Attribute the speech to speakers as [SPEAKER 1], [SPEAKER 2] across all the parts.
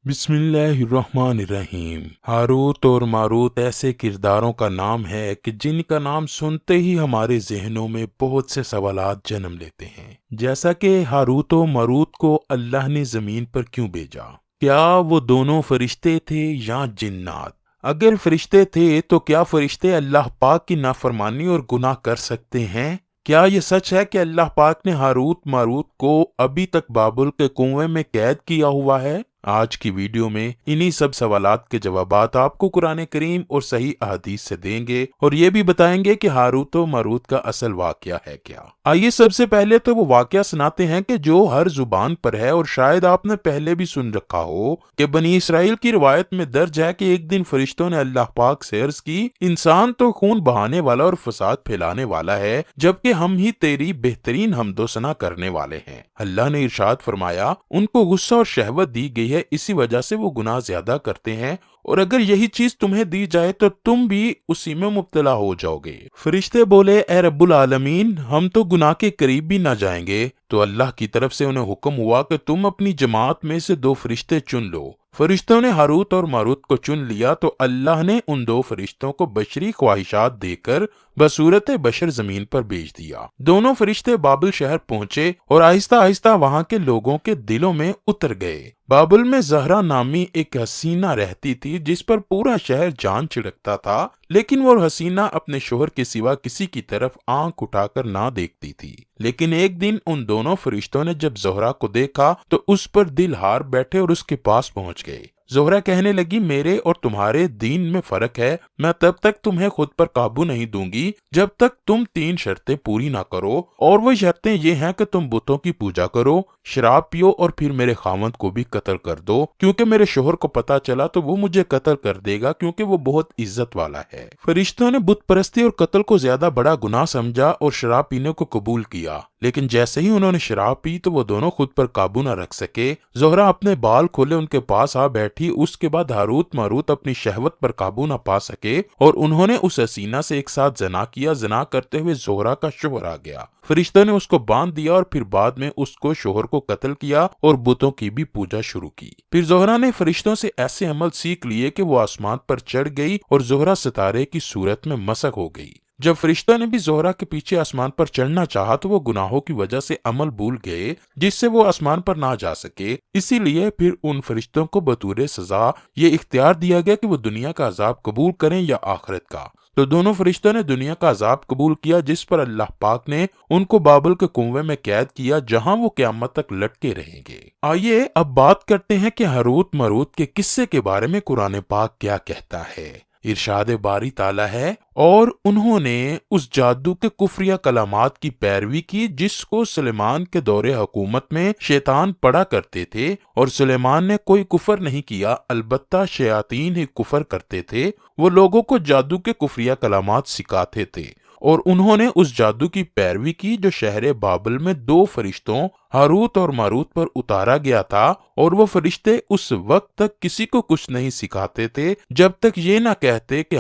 [SPEAKER 1] بسم اللہ الرحمن الرحیم۔ ہاروت اور ماروت ایسے کرداروں کا نام ہے کہ جن کا نام سنتے ہی ہمارے ذہنوں میں بہت سے سوالات جنم لیتے ہیں، جیسا کہ ہاروت و ماروت کو اللہ نے زمین پر کیوں بھیجا؟ کیا وہ دونوں فرشتے تھے یا جنات؟ اگر فرشتے تھے تو کیا فرشتے اللہ پاک کی نافرمانی اور گناہ کر سکتے ہیں؟ کیا یہ سچ ہے کہ اللہ پاک نے ہاروت ماروت کو ابھی تک بابل کے کنویں میں قید کیا ہوا ہے؟ آج کی ویڈیو میں انہی سب سوالات کے جوابات آپ کو قرآن کریم اور صحیح احادیث سے دیں گے، اور یہ بھی بتائیں گے کہ ہاروت و ماروت کا اصل واقعہ ہے کیا۔ آئیے سب سے پہلے تو وہ واقعہ سناتے ہیں کہ جو ہر زبان پر ہے، اور شاید آپ نے پہلے بھی سن رکھا ہو کہ بنی اسرائیل کی روایت میں درج ہے کہ ایک دن فرشتوں نے اللہ پاک سے عرض کی، انسان تو خون بہانے والا اور فساد پھیلانے والا ہے، جبکہ ہم ہی تیری بہترین حمد و ثنا کرنے والے ہیں۔ اللہ نے ارشاد فرمایا، ان کو غصہ اور شہوت دی گئی ہے، اسی وجہ سے وہ گناہ زیادہ کرتے ہیں، اور اگر یہی چیز تمہیں دی جائے تو تم بھی اسی میں مبتلا ہو جاؤ گے۔ فرشتے بولے، اے رب العالمین، ہم تو گناہ کے قریب بھی نہ جائیں گے۔ تو اللہ کی طرف سے انہیں حکم ہوا کہ تم اپنی جماعت میں سے 2 فرشتے چن لو۔ فرشتوں نے ہاروت اور ماروت کو چن لیا تو اللہ نے ان 2 فرشتوں کو بشری خواہشات دے کر بصورت بشر زمین پر بھیج دیا۔ دونوں فرشتے بابل شہر پہنچے اور آہستہ آہستہ وہاں کے لوگوں کے دلوں میں اتر گئے۔ بابل میں زہرا نامی ایک حسینہ رہتی تھی جس پر پورا شہر جان چھڑکتا تھا، لیکن وہ حسینہ اپنے شوہر کے سوا کسی کی طرف آنکھ اٹھا کر نہ دیکھتی تھی۔ لیکن ایک دن ان دونوں فرشتوں نے جب زہرا کو دیکھا تو اس پر دل ہار بیٹھے اور اس کے پاس پہنچ گئے۔ زہرا کہنے لگی، میرے اور تمہارے دین میں فرق ہے، میں تب تک تمہیں خود پر قابو نہیں دوں گی جب تک تم 3 شرطیں پوری نہ کرو، اور وہ شرطیں یہ ہیں کہ تم بتوں کی پوجا کرو، شراب پیو، اور پھر میرے خاوند کو بھی قتل کر دو، کیونکہ میرے شوہر کو پتا چلا تو وہ مجھے قتل کر دے گا، کیونکہ وہ بہت عزت والا ہے۔ فرشتوں نے بت پرستی اور قتل کو زیادہ بڑا گناہ سمجھا اور شراب پینے کو قبول کیا، لیکن جیسے ہی انہوں نے شراب پی تو وہ دونوں خود پر قابو نہ رکھ سکے۔ زہرا اپنے بال کھولے ان کے پاس آ بیٹھی، اس کے بعد ہاروت ماروت اپنی شہوت پر قابو نہ پا سکے اور انہوں نے اس حسینہ سے ایک ساتھ زنا کیا۔ زنا کرتے ہوئے زہرا کا شوہر آ گیا، فرشتوں نے اس کو باندھ دیا اور پھر بعد میں اس کو شوہر کو قتل کیا اور بتوں کی بھی پوجا شروع کی۔ پھر زہرا نے فرشتوں سے ایسے عمل سیکھ لیے کہ وہ آسمان پر چڑھ گئی اور زہرا ستارے کی صورت میں مسخ ہو گئی۔ جب فرشتوں نے بھی زہرا کے پیچھے آسمان پر چڑھنا چاہا تو وہ گناہوں کی وجہ سے عمل بھول گئے جس سے وہ آسمان پر نہ جا سکے، اسی لیے پھر ان فرشتوں کو بطور سزا یہ اختیار دیا گیا کہ وہ دنیا کا عذاب قبول کریں یا آخرت کا۔ تو دونوں فرشتوں نے دنیا کا عذاب قبول کیا، جس پر اللہ پاک نے ان کو بابل کے کنویں میں قید کیا، جہاں وہ قیامت تک لٹکے رہیں گے۔ آئیے اب بات کرتے ہیں کہ ہاروت ماروت کے قصے کے بارے میں قرآن پاک کیا کہتا ہے۔ ارشاد باری تعالیٰ ہے، اور انہوں نے اس جادو کے کفریہ کلامات کی پیروی کی جس کو سلیمان کے دور حکومت میں شیطان پڑھا کرتے تھے، اور سلیمان نے کوئی کفر نہیں کیا، البتہ شیاطین ہی کفر کرتے تھے۔ وہ لوگوں کو جادو کے کفریہ کلامات سکھاتے تھے، اور انہوں نے اس جادو کی پیروی کی جو شہر بابل میں 2 فرشتوں ہاروت اور ماروت پر اتارا گیا تھا، اور وہ فرشتے اس وقت تک کسی کو کچھ نہیں سکھاتے تھے جب تک یہ نہ کہتے کہ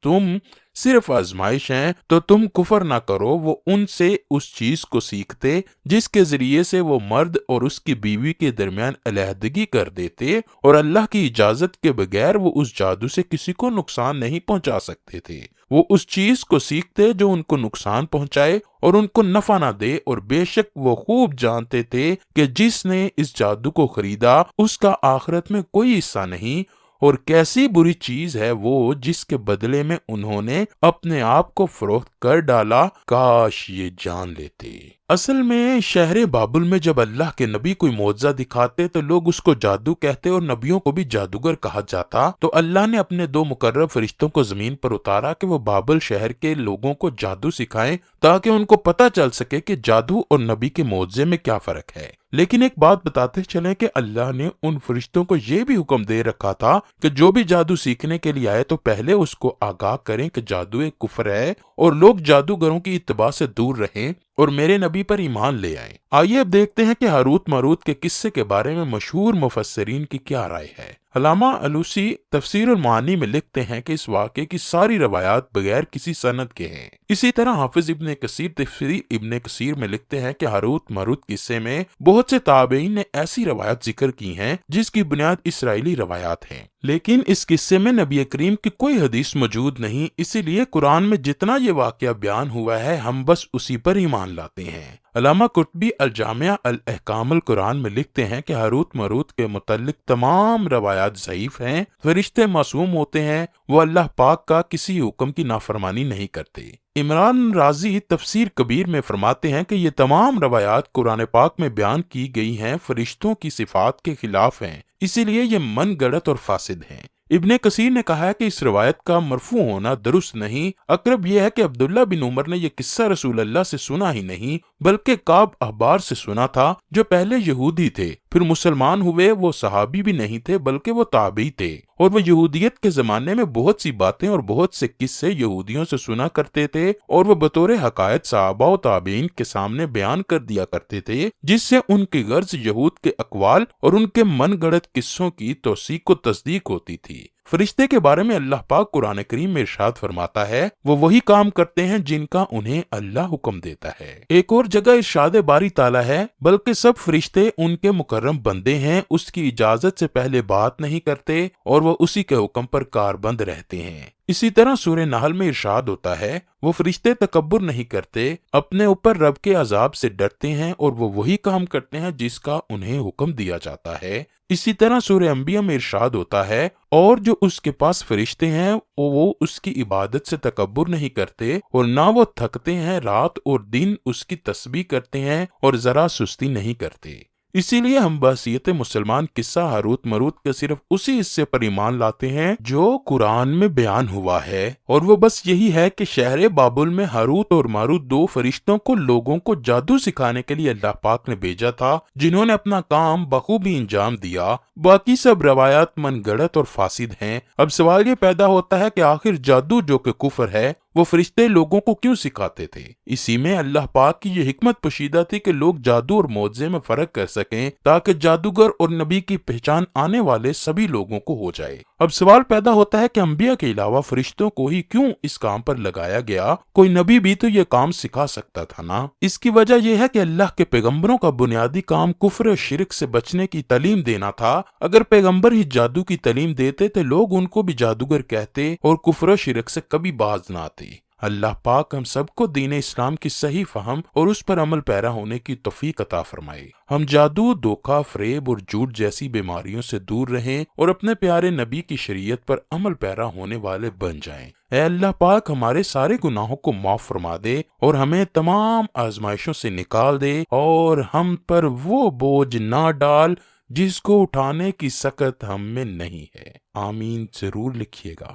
[SPEAKER 1] تم صرف آزمائش ہیں تو تم کفر نہ کرو۔ وہ ان سے اس چیز کو سیکھتے جس کے ذریعے سے وہ مرد اور اس کی بیوی کے درمیان علیحدگی کر دیتے، اور اللہ کی اجازت کے بغیر وہ اس جادو سے کسی کو نقصان نہیں پہنچا سکتے تھے۔ وہ اس چیز کو سیکھتے جو ان کو نقصان پہنچائے اور ان کو نفع نہ دے، اور بے شک وہ خوب جانتے تھے کہ جس نے اس جادو کو خریدا اس کا آخرت میں کوئی حصہ نہیں، اور کیسی بری چیز ہے وہ جس کے بدلے میں انہوں نے اپنے آپ کو فروخت کر ڈالا، کاش یہ جان لیتے۔ اصل میں شہر بابل میں جب اللہ کے نبی کوئی معجزہ دکھاتے تو لوگ اس کو جادو کہتے اور نبیوں کو بھی جادوگر کہا جاتا، تو اللہ نے اپنے 2 مقرب فرشتوں کو زمین پر اتارا کہ وہ بابل شہر کے لوگوں کو جادو سکھائیں تاکہ ان کو پتہ چل سکے کہ جادو اور نبی کے معجزے میں کیا فرق ہے۔ لیکن ایک بات بتاتے چلیں کہ اللہ نے ان فرشتوں کو یہ بھی حکم دے رکھا تھا کہ جو بھی جادو سیکھنے کے لیے آئے تو پہلے اس کو آگاہ کریں کہ جادو ایک کفر ہے، اور لوگ جادوگروں کی اتباع سے دور رہیں اور میرے نبی پر ایمان لے آئیں۔ آئیے اب دیکھتے ہیں کہ ہاروت ماروت کے قصے کے بارے میں مشہور مفسرین کی کیا رائے ہے۔ علامہ الوسی تفسیر المعانی میں لکھتے ہیں کہ اس واقعے کی ساری روایات بغیر کسی سند کے ہیں۔ اسی طرح حافظ ابن کثیر تفسیر ابن کثیر میں لکھتے ہیں کہ ہاروت ماروت قصے میں بہت سے تابعین نے ایسی روایات ذکر کی ہیں جس کی بنیاد اسرائیلی روایات ہیں، لیکن اس قصے میں نبی کریم کی کوئی حدیث موجود نہیں، اسی لیے قرآن میں جتنا یہ واقعہ بیان ہوا ہے ہم بس اسی پر ایمان لاتے ہیں۔ علامہ قرطبی الجامع الاحکام القرآن میں لکھتے ہیں کہ ہاروت ماروت کے متعلق تمام روایات ضعیف ہیں، فرشتے معصوم ہوتے ہیں، وہ اللہ پاک کا کسی حکم کی نافرمانی نہیں کرتے۔ عمران رازی تفسیر کبیر میں فرماتے ہیں کہ یہ تمام روایات قرآن پاک میں بیان کی گئی ہیں فرشتوں کی صفات کے خلاف ہیں، اسی لیے یہ من گڑت اور فاسد ہیں۔ ابن کثیر نے کہا ہے کہ اس روایت کا مرفوع ہونا درست نہیں، اقرب یہ ہے کہ عبداللہ بن عمر نے یہ قصہ رسول اللہ سے سنا ہی نہیں بلکہ کعب احبار سے سنا تھا جو پہلے یہودی تھے، پھر مسلمان ہوئے۔ وہ صحابی بھی نہیں تھے بلکہ وہ تابعی تھے، اور وہ یہودیت کے زمانے میں بہت سی باتیں اور بہت سے قصے یہودیوں سے سنا کرتے تھے، اور وہ بطور حقائق صحابہ و تابعین کے سامنے بیان کر دیا کرتے تھے، جس سے ان کی غرض یہود کے اقوال اور ان کے من گڑت قصوں کی توثیق و تصدیق ہوتی تھی۔ فرشتے کے بارے میں اللہ پاک قرآن کریم میں ارشاد فرماتا ہے وہ وہی کام کرتے ہیں جن کا انہیں اللہ حکم دیتا ہے۔ ایک اور جگہ ارشاد باری تعالیٰ ہے بلکہ سب فرشتے ان کے مکرم بندے ہیں، اس کی اجازت سے پہلے بات نہیں کرتے اور وہ اسی کے حکم پر کاربند رہتے ہیں۔ اسی طرح سورہ نحل میں ارشاد ہوتا ہے وہ فرشتے تکبر نہیں کرتے، اپنے اوپر رب کے عذاب سے ڈرتے ہیں اور وہ وہی کام کرتے ہیں جس کا انہیں حکم دیا جاتا ہے۔ اسی طرح سورہ انبیاء میں ارشاد ہوتا ہے اور جو اس کے پاس فرشتے ہیں وہ اس کی عبادت سے تکبر نہیں کرتے اور نہ وہ تھکتے ہیں، رات اور دن اس کی تسبیح کرتے ہیں اور ذرا سستی نہیں کرتے۔ اسی لیے ہم بحیثیت مسلمان قصہ ہاروت ماروت کے صرف اسی حصے پر ایمان لاتے ہیں جو قرآن میں بیان ہوا ہے، اور وہ بس یہی ہے کہ شہر بابل میں ہاروت اور ماروت دو فرشتوں کو لوگوں کو جادو سکھانے کے لیے اللہ پاک نے بھیجا تھا، جنہوں نے اپنا کام بخوبی انجام دیا۔ باقی سب روایات من گڑت اور فاسد ہیں۔ اب سوال یہ پیدا ہوتا ہے کہ آخر جادو جو کہ کفر ہے وہ فرشتے لوگوں کو کیوں سکھاتے تھے؟ اسی میں اللہ پاک کی یہ حکمت پوشیدہ تھی کہ لوگ جادو اور معجزے میں فرق کر سکیں تاکہ جادوگر اور نبی کی پہچان آنے والے سبھی لوگوں کو ہو جائے۔ اب سوال پیدا ہوتا ہے کہ انبیاء کے علاوہ فرشتوں کو ہی کیوں اس کام پر لگایا گیا؟ کوئی نبی بھی تو یہ کام سکھا سکتا تھا نا۔ اس کی وجہ یہ ہے کہ اللہ کے پیغمبروں کا بنیادی کام کفر و شرک سے بچنے کی تعلیم دینا تھا۔ اگر پیغمبر ہی جادو کی تعلیم دیتے تو لوگ ان کو بھی جادوگر کہتے اور کفر و شرک سے کبھی باز نہ آتے۔ اللہ پاک ہم سب کو دین اسلام کی صحیح فہم اور اس پر عمل پیرا ہونے کی توفیق عطا فرمائے۔ ہم جادو، دھوکہ، فریب اور جھوٹ جیسی بیماریوں سے دور رہیں اور اپنے پیارے نبی کی شریعت پر عمل پیرا ہونے والے بن جائیں۔ اے اللہ پاک ہمارے سارے گناہوں کو معاف فرما دے اور ہمیں تمام آزمائشوں سے نکال دے اور ہم پر وہ بوجھ نہ ڈال جس کو اٹھانے کی سکت ہم میں نہیں ہے۔ آمین ضرور لکھیے گا۔